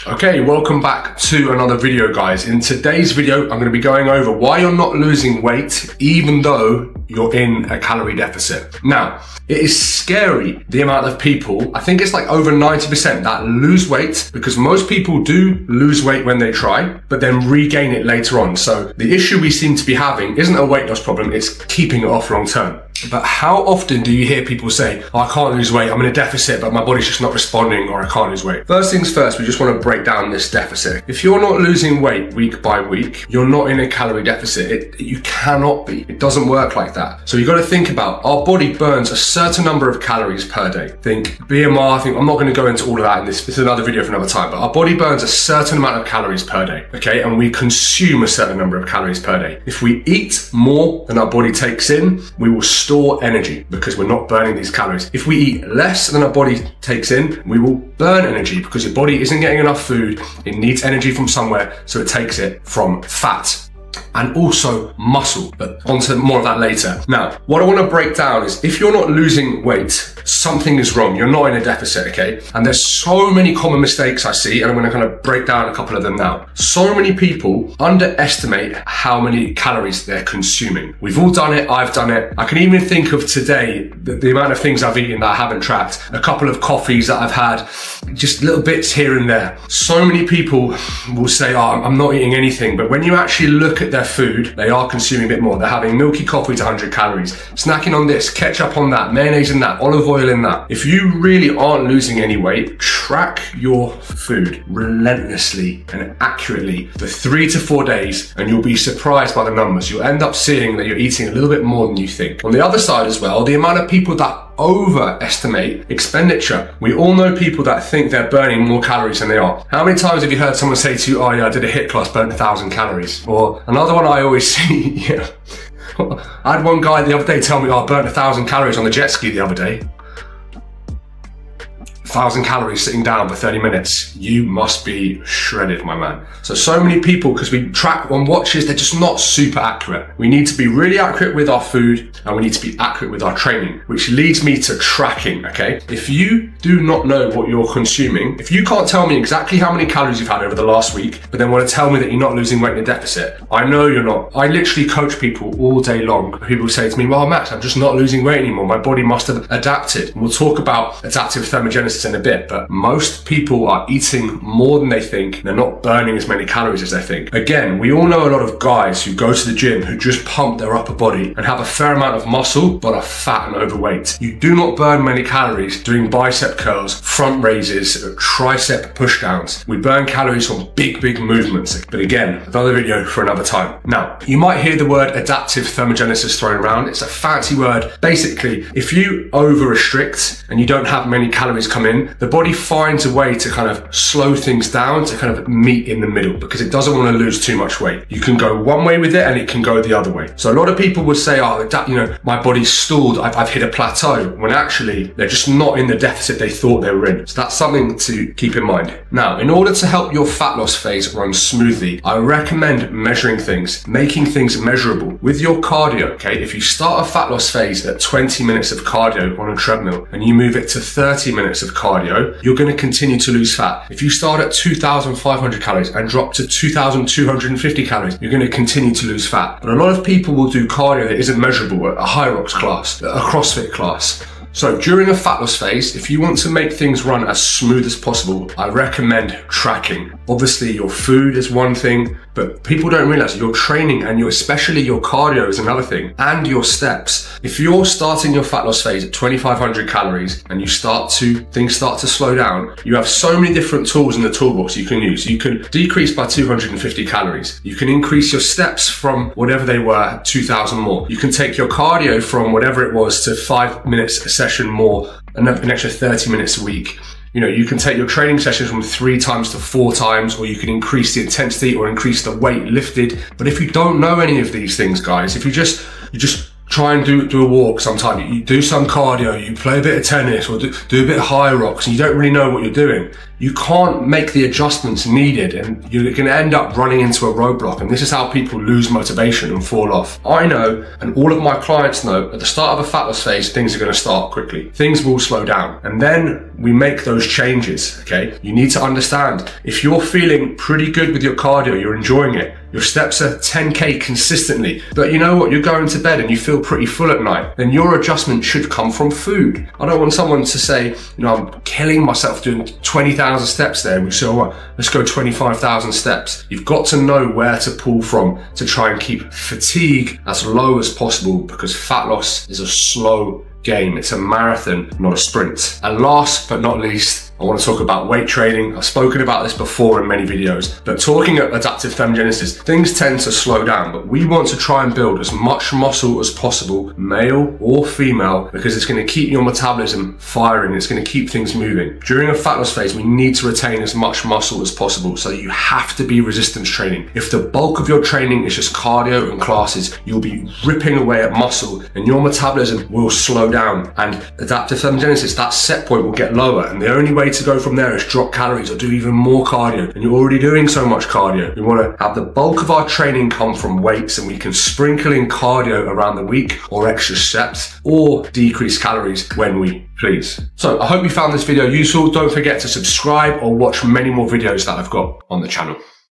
Okay, welcome back to another video, guys. In today's video, I'm going to be going over why you're not losing weight even though you're in a calorie deficit. Now, it is scary the amount of people, I think it's like over 90% that lose weight, because most people do lose weight when they try, but then regain it later on. So the issue we seem to be having isn't a weight loss problem, it's keeping it off long term. But how often do you hear people say, oh, I can't lose weight, I'm in a deficit, but my body's just not responding, or I can't lose weight? First things first, we just want to break down this deficit. If you're not losing weight week by week, you're not in a calorie deficit. You cannot be. It doesn't work like that. So you've got to think about, our body burns a certain number of calories per day. Think BMR, I'm not going to go into all of that in this is another video for another time, but our body burns a certain amount of calories per day, okay? And we consume a certain number of calories per day. If we eat more than our body takes in, we will store energy because we're not burning these calories. If we eat less than our body takes in, we will burn energy because your body isn't getting enough food. It needs energy from somewhere, so it takes it from fat and also muscle, but onto more of that later. Now, what I want to break down is, if you're not losing weight, something is wrong. You're not in a deficit, okay? And there's so many common mistakes I see, and I'm going to kind of break down a couple of them now. So many people underestimate how many calories they're consuming. We've all done it. I've done it. I can even think of today, the amount of things I've eaten that I haven't tracked, a couple of coffees that I've had, just little bits here and there. So many people will say, oh, I'm not eating anything. But when you actually look at their food, they are consuming a bit more. They're having milky coffee to 100 calories, snacking on this, ketchup on that, mayonnaise in that, olive oil in that. If you really aren't losing any weight, track your food relentlessly and accurately for 3 to 4 days, and you'll be surprised by the numbers. You'll end up seeing that you're eating a little bit more than you think. On the other side as well, the amount of people that overestimate expenditure. We all know people that think they're burning more calories than they are. How many times have you heard someone say to you, oh yeah, I did a HIIT class, burnt 1,000 calories? Or another one I always see, yeah. I had one guy the other day tell me, oh, I burnt 1,000 calories on the jet ski the other day. 1,000 calories sitting down for 30 minutes. You must be shredded, my man. So many people, because we track on watches, they're just not super accurate. We need to be really accurate with our food, and we need to be accurate with our training, which leads me to tracking, okay? If you do not know what you're consuming, if you can't tell me exactly how many calories you've had over the last week, but then want to tell me that you're not losing weight in a deficit, I know you're not. I literally coach people all day long. People say to me, well, Max, I'm just not losing weight anymore. My body must have adapted. And we'll talk about adaptive thermogenesis in a bit, but most people are eating more than they think. They're not burning as many calories as they think. Again, we all know a lot of guys who go to the gym who just pump their upper body and have a fair amount of muscle, but are fat and overweight. You do not burn many calories doing bicep curls, front raises, tricep pushdowns. We burn calories from big movements. But again, another video for another time. Now, you might hear the word adaptive thermogenesis thrown around. It's a fancy word. Basically, if you over restrict and you don't have many calories come in, the body finds a way to kind of slow things down, to kind of meet in the middle, because it doesn't want to lose too much weight. You can go one way with it and it can go the other way. So a lot of people would say, oh, my body's stalled, I've hit a plateau, when actually they're just not in the deficit they thought they were in. So that's something to keep in mind. Now, in order to help your fat loss phase run smoothly, I recommend measuring things, making things measurable. With your cardio, okay, if you start a fat loss phase at 20 minutes of cardio on a treadmill and you move it to 30 minutes of cardio, you're going to continue to lose fat. If you start at 2,500 calories and drop to 2,250 calories, you're going to continue to lose fat. But a lot of people will do cardio that isn't measurable, a high rocks class, a CrossFit class. So during a fat loss phase, if you want to make things run as smooth as possible, I recommend tracking. Obviously, your food is one thing, but people don't realize your training and especially your cardio is another thing, and your steps. If you're starting your fat loss phase at 2,500 calories and things start to slow down, you have so many different tools in the toolbox you can use. You can decrease by 250 calories. You can increase your steps from whatever they were, 2,000 more. You can take your cardio from whatever it was to 5 minutes a session more, an extra 30 minutes a week. You know, you can take your training sessions from 3 times to 4 times, or you can increase the intensity or increase the weight lifted. But if you don't know any of these things, guys, if you just try and do a walk sometime, you do some cardio, you play a bit of tennis or do a bit of high rocks, and you don't really know what you're doing, you can't make the adjustments needed and you're going to end up running into a roadblock. And this is how people lose motivation and fall off. I know, and all of my clients know, at the start of a fat loss phase, things are going to start quickly. Things will slow down. And then we make those changes, okay? You need to understand, if you're feeling pretty good with your cardio, you're enjoying it, your steps are 10K consistently, but you know what, you're going to bed and you feel pretty full at night, then your adjustment should come from food. I don't want someone to say, I'm killing myself doing 20,000 steps there, and we say, all right, let's go 25,000 steps. You've got to know where to pull from to try and keep fatigue as low as possible, because fat loss is a slow game. It's a marathon, not a sprint. And last but not least, I want to talk about weight training. I've spoken about this before in many videos, but talking at adaptive thermogenesis, things tend to slow down, but we want to try and build as much muscle as possible, male or female, because it's going to keep your metabolism firing. It's going to keep things moving. During a fat loss phase, we need to retain as much muscle as possible, so you have to be resistance training. If the bulk of your training is just cardio and classes, you'll be ripping away at muscle and your metabolism will slow down. And adaptive thermogenesis, that set point will get lower, and the only way to go from there is drop calories or do even more cardio. And you're already doing so much cardio. We want to have the bulk of our training come from weights, and we can sprinkle in cardio around the week or extra steps or decrease calories when we please. So I hope you found this video useful. Don't forget to subscribe or watch many more videos that I've got on the channel.